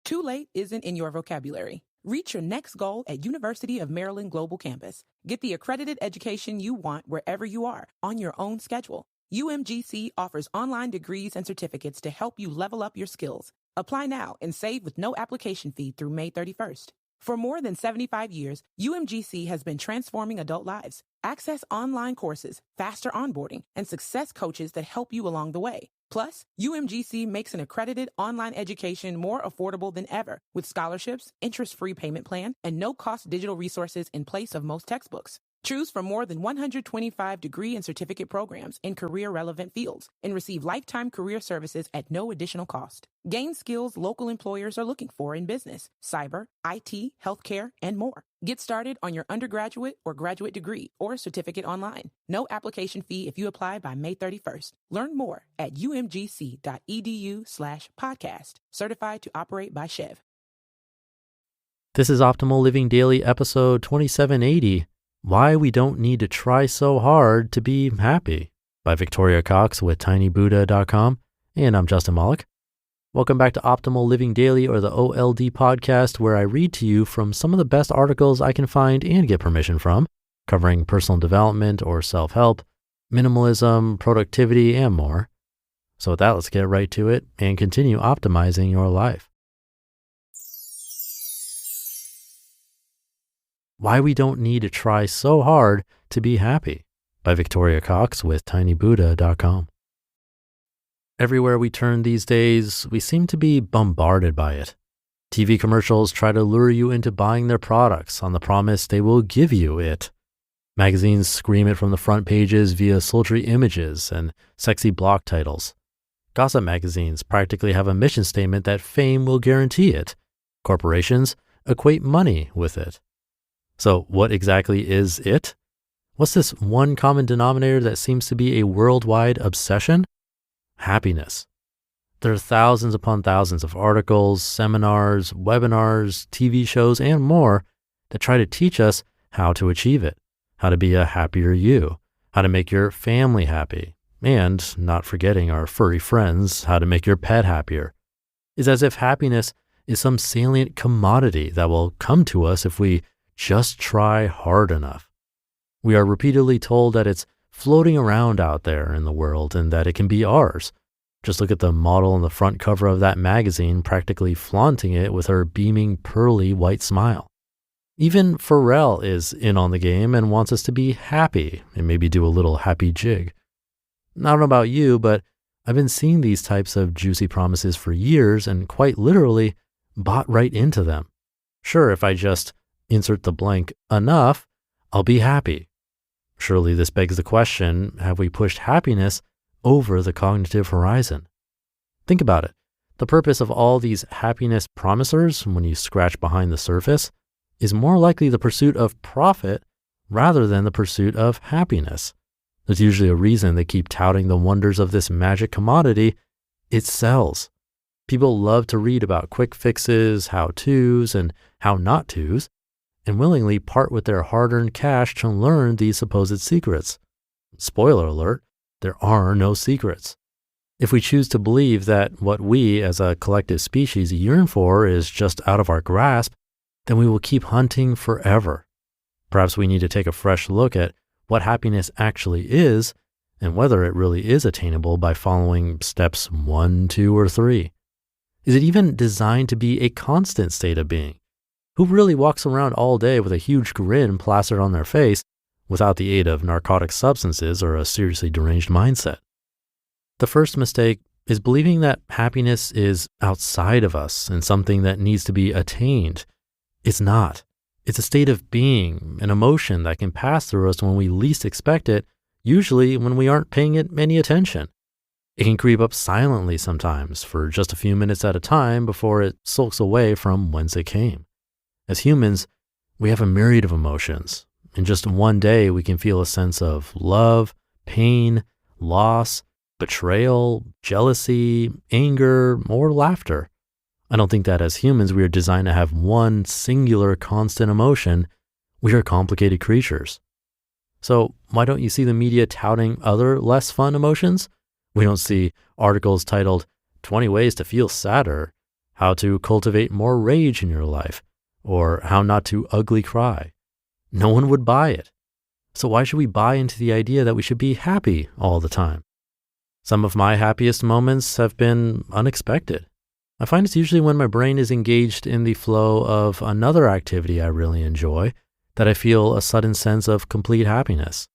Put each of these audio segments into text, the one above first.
Too late isn't in your vocabulary. Reach your next goal at University of Maryland Global Campus. Get the accredited education you want wherever you are, on your own schedule. UMGC offers online degrees and certificates to help you level up your skills. Apply now and save with no application fee through May 31st. For more than 75 years, UMGC has been transforming adult lives. Access online courses, faster onboarding, and success coaches that help you along the way. Plus, UMGC makes an accredited online education more affordable than ever, with scholarships, interest-free payment plan, and no-cost digital resources in place of most textbooks. Choose from more than 125 degree and certificate programs in career-relevant fields and receive lifetime career services at no additional cost. Gain skills local employers are looking for in business, cyber, IT, healthcare, and more. Get started on your undergraduate or graduate degree or certificate online. No application fee if you apply by May 31st. Learn more at umgc.edu/podcast. Certified to operate by Chev. This is Optimal Living Daily, episode 2780. Why We Don't Need to Try So Hard to Be Happy, by Victoria Cox with tinybuddha.com. And I'm Justin Malik. Welcome back to Optimal Living Daily, or the OLD podcast, where I read to you from some of the best articles I can find and get permission from, covering personal development or self-help, minimalism, productivity, and more. So with that, let's get right to it and continue optimizing your life. Why We Don't Need to Try So Hard to Be Happy, by Victoria Cox with tinybuddha.com. Everywhere we turn these days, we seem to be bombarded by it. TV commercials try to lure you into buying their products on the promise they will give you it. Magazines scream it from the front pages via sultry images and sexy block titles. Gossip magazines practically have a mission statement that fame will guarantee it. Corporations equate money with it. So what exactly is it? What's this one common denominator that seems to be a worldwide obsession? Happiness. There are thousands upon thousands of articles, seminars, webinars, TV shows, and more that try to teach us how to achieve it, how to be a happier you, how to make your family happy, and, not forgetting our furry friends, how to make your pet happier. It's as if happiness is some salient commodity that will come to us if we just try hard enough. We are repeatedly told that it's floating around out there in the world and that it can be ours. Just look at the model on the front cover of that magazine practically flaunting it with her beaming pearly white smile. Even Pharrell is in on the game and wants us to be happy and maybe do a little happy jig. I don't know about you, but I've been seeing these types of juicy promises for years and quite literally bought right into them. Sure, if I just insert the blank enough, I'll be happy. Surely this begs the question, have we pushed happiness over the cognitive horizon? Think about it. The purpose of all these happiness promisers, when you scratch behind the surface, is more likely the pursuit of profit rather than the pursuit of happiness. There's usually a reason they keep touting the wonders of this magic commodity. It sells. People love to read about quick fixes, how-tos, and how-not-tos, and willingly part with their hard-earned cash to learn these supposed secrets. Spoiler alert, there are no secrets. If we choose to believe that what we as a collective species yearn for is just out of our grasp, then we will keep hunting forever. Perhaps we need to take a fresh look at what happiness actually is and whether it really is attainable by following steps 1, 2, or 3. Is it even designed to be a constant state of being? Who really walks around all day with a huge grin plastered on their face without the aid of narcotic substances or a seriously deranged mindset? The first mistake is believing that happiness is outside of us and something that needs to be attained. It's not. It's a state of being, an emotion that can pass through us when we least expect it, usually when we aren't paying it any attention. It can creep up silently sometimes for just a few minutes at a time before it sulks away from whence it came. As humans, we have a myriad of emotions. In just one day, we can feel a sense of love, pain, loss, betrayal, jealousy, anger, or laughter. I don't think that as humans, we are designed to have one singular constant emotion. We are complicated creatures. So why don't you see the media touting other less fun emotions? We don't see articles titled 20 Ways to Feel Sadder, how to cultivate more rage in your life, or how not to ugly cry. No one would buy it. So why should we buy into the idea that we should be happy all the time? Some of my happiest moments have been unexpected. I find it's usually when my brain is engaged in the flow of another activity I really enjoy that I feel a sudden sense of complete happiness.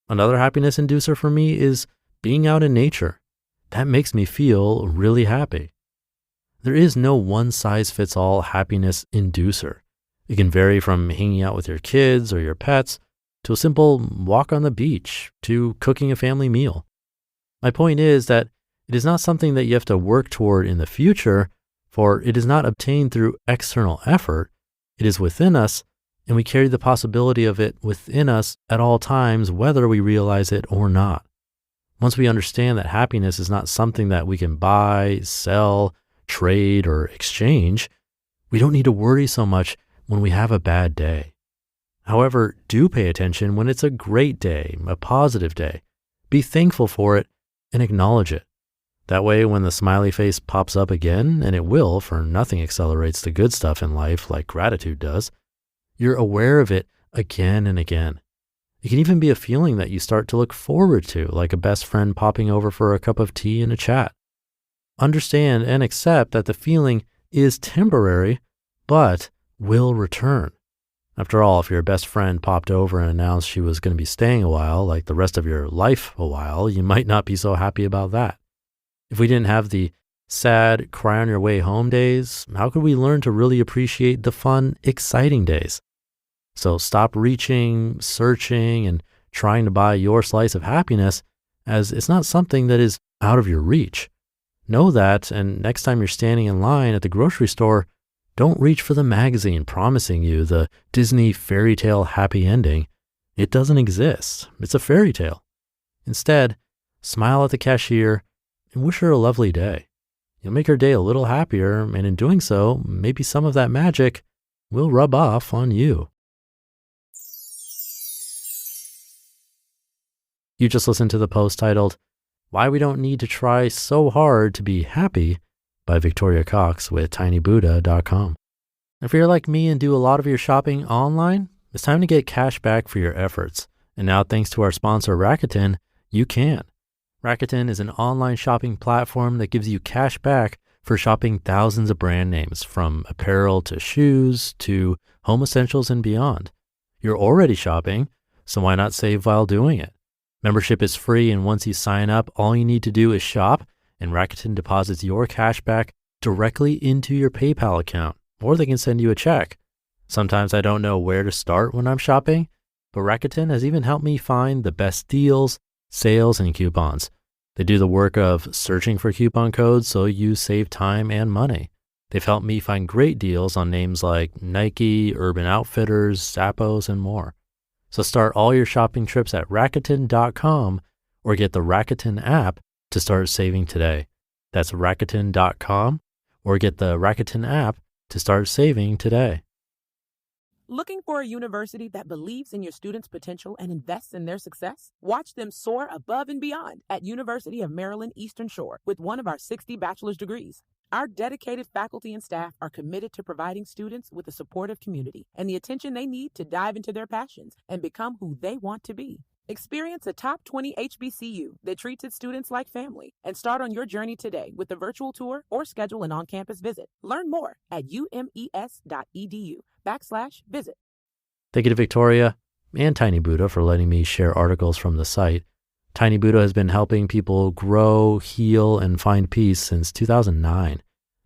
Another happiness inducer for me is being out in nature. That makes me feel really happy. There is no one-size-fits-all happiness inducer. It can vary from hanging out with your kids or your pets to a simple walk on the beach to cooking a family meal. My point is that it is not something that you have to work toward in the future, for it is not obtained through external effort. It is within us, and we carry the possibility of it within us at all times, whether we realize it or not. Once we understand that happiness is not something that we can buy, sell, trade, or exchange, we don't need to worry so much when we have a bad day. However, do pay attention when it's a great day, a positive day. Be thankful for it and acknowledge it. That way, when the smiley face pops up again, and it will, for nothing accelerates the good stuff in life like gratitude does, you're aware of it again and again. It can even be a feeling that you start to look forward to, like a best friend popping over for a cup of tea and a chat. Understand and accept that the feeling is temporary, but will return. After all, if your best friend popped over and announced she was going to be staying a while, like the rest of your life a while, you might not be so happy about that. If we didn't have the sad, cry on your way home days, how could we learn to really appreciate the fun, exciting days? So stop reaching, searching, and trying to buy your slice of happiness, as it's not something that is out of your reach. Know that, and next time you're standing in line at the grocery store, don't reach for the magazine promising you the Disney fairy tale happy ending. It doesn't exist. It's a fairy tale. Instead, smile at the cashier and wish her a lovely day. You'll make her day a little happier, and in doing so, maybe some of that magic will rub off on you. You just listened to the post titled, "Why We Don't Need to Try So Hard to Be Happy" by Victoria Cox with tinybuddha.com. If you're like me and do a lot of your shopping online, it's time to get cash back for your efforts. And now, thanks to our sponsor Rakuten, you can. Rakuten is an online shopping platform that gives you cash back for shopping thousands of brand names, from apparel to shoes to home essentials and beyond. You're already shopping, so why not save while doing it? Membership is free, and once you sign up, all you need to do is shop, and Rakuten deposits your cash back directly into your PayPal account, or they can send you a check. Sometimes I don't know where to start when I'm shopping, but Rakuten has even helped me find the best deals, sales, and coupons. They do the work of searching for coupon codes so you save time and money. They've helped me find great deals on names like Nike, Urban Outfitters, Zappos, and more. So start all your shopping trips at Rakuten.com or get the Rakuten app to start saving today. That's Rakuten.com or get the Rakuten app to start saving today. Looking for a university that believes in your students' potential and invests in their success? Watch them soar above and beyond at University of Maryland Eastern Shore with one of our 60 bachelor's degrees. Our dedicated faculty and staff are committed to providing students with a supportive community and the attention they need to dive into their passions and become who they want to be. Experience a top 20 HBCU that treats its students like family, and start on your journey today with a virtual tour or schedule an on-campus visit. Learn more at umes.edu/visit. Thank you to Victoria and Tiny Buddha for letting me share articles from the site. Tiny Buddha has been helping people grow, heal, and find peace since 2009.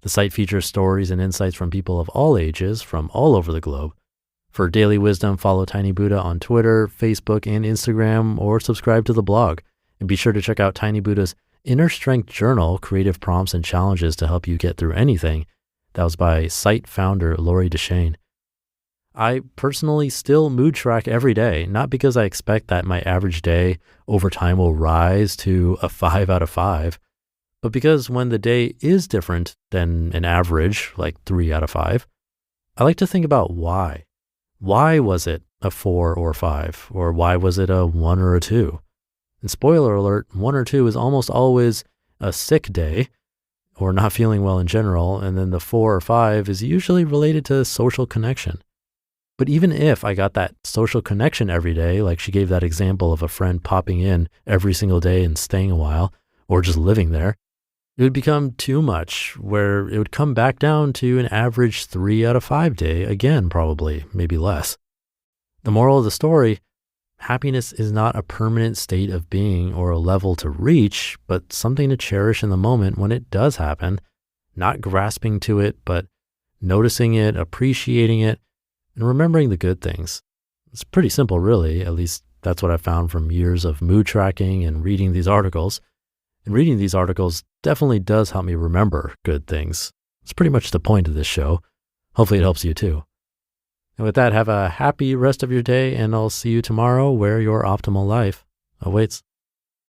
The site features stories and insights from people of all ages from all over the globe. For daily wisdom, follow Tiny Buddha on Twitter, Facebook, and Instagram, or subscribe to the blog. And be sure to check out Tiny Buddha's Inner Strength Journal, Creative Prompts and Challenges to help you get through anything. That was by site founder Lori Deshane. I personally still mood track every day, not because I expect that my average day over time will rise to a 5 out of 5, but because when the day is different than an average, like 3 out of 5, I like to think about why. Why was it a 4 or 5? Or why was it a 1 or a 2? And spoiler alert, 1 or 2 is almost always a sick day, or not feeling well in general, and then the 4 or 5 is usually related to social connection. But even if I got that social connection every day, like she gave that example of a friend popping in every single day and staying a while, or just living there, it would become too much, where it would come back down to an average 3 out of 5 day, again, probably, maybe less. The moral of the story: happiness is not a permanent state of being or a level to reach, but something to cherish in the moment when it does happen, not grasping to it, but noticing it, appreciating it, and remembering the good things. It's pretty simple, really. At least that's what I found from years of mood tracking and reading these articles. And reading these articles definitely does help me remember good things. It's pretty much the point of this show. Hopefully it helps you too. And with that, have a happy rest of your day, and I'll see you tomorrow where your optimal life awaits.